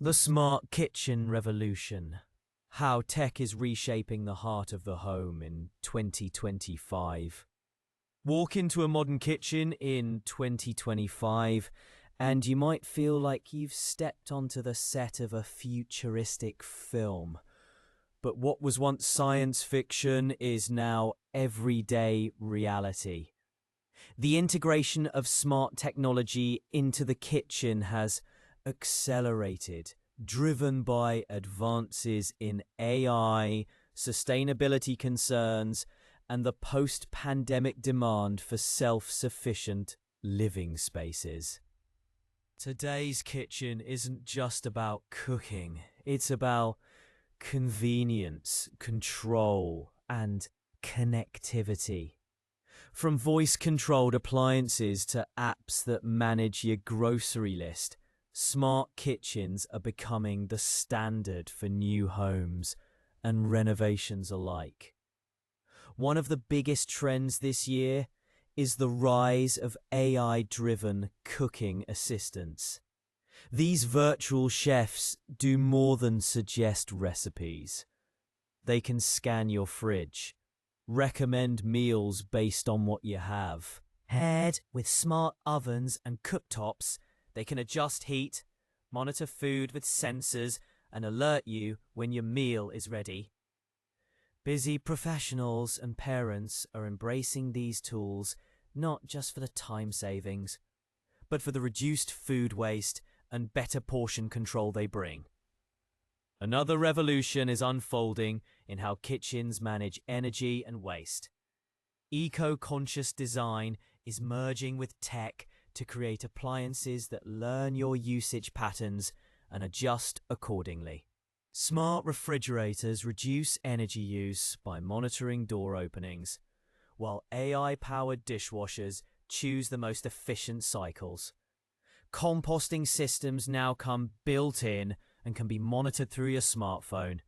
The Smart Kitchen Revolution. How tech is reshaping the heart of the home in 2025. Walk into a modern kitchen in 2025 and you might feel like you've stepped onto the set of a futuristic film. But what was once science fiction is now everyday reality. The integration of smart technology into the kitchen has accelerated, driven by advances in AI, sustainability concerns, and the post-pandemic demand for self-sufficient living spaces. Today's kitchen isn't just about cooking, it's about convenience, control, and connectivity. From voice-controlled appliances to apps that manage your grocery list, smart kitchens are becoming the standard for new homes and renovations alike. One of the biggest trends this year is the rise of AI-driven cooking assistants. These virtual chefs do more than suggest recipes. They can scan your fridge, recommend meals based on what you have. Paired with smart ovens and cooktops, they can adjust heat, monitor food with sensors, and alert you when your meal is ready. Busy professionals and parents are embracing these tools not just for the time savings, but for the reduced food waste and better portion control they bring. Another revolution is unfolding in how kitchens manage energy and waste. Eco-conscious design is merging with tech to create appliances that learn your usage patterns and adjust accordingly. Smart refrigerators reduce energy use by monitoring door openings, while AI-powered dishwashers choose the most efficient cycles. Composting systems now come built-in and can be monitored through your smartphone,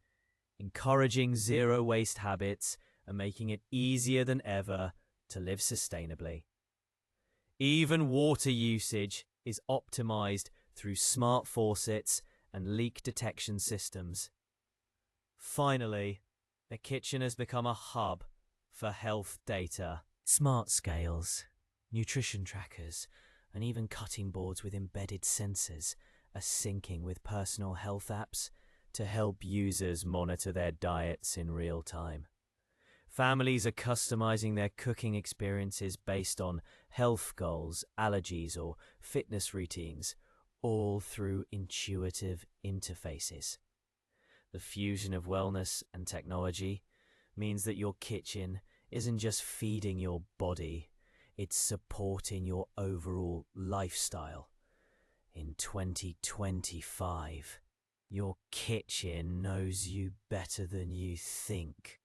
encouraging zero-waste habits and making it easier than ever to live sustainably. Even water usage is optimized through smart faucets and leak detection systems. Finally, the kitchen has become a hub for health data. Smart scales, nutrition trackers, and even cutting boards with embedded sensors are syncing with personal health apps to help users monitor their diets in real time. Families are customizing their cooking experiences based on health goals, allergies, or fitness routines, all through intuitive interfaces. The fusion of wellness and technology means that your kitchen isn't just feeding your body, it's supporting your overall lifestyle. In 2025, your kitchen knows you better than you think.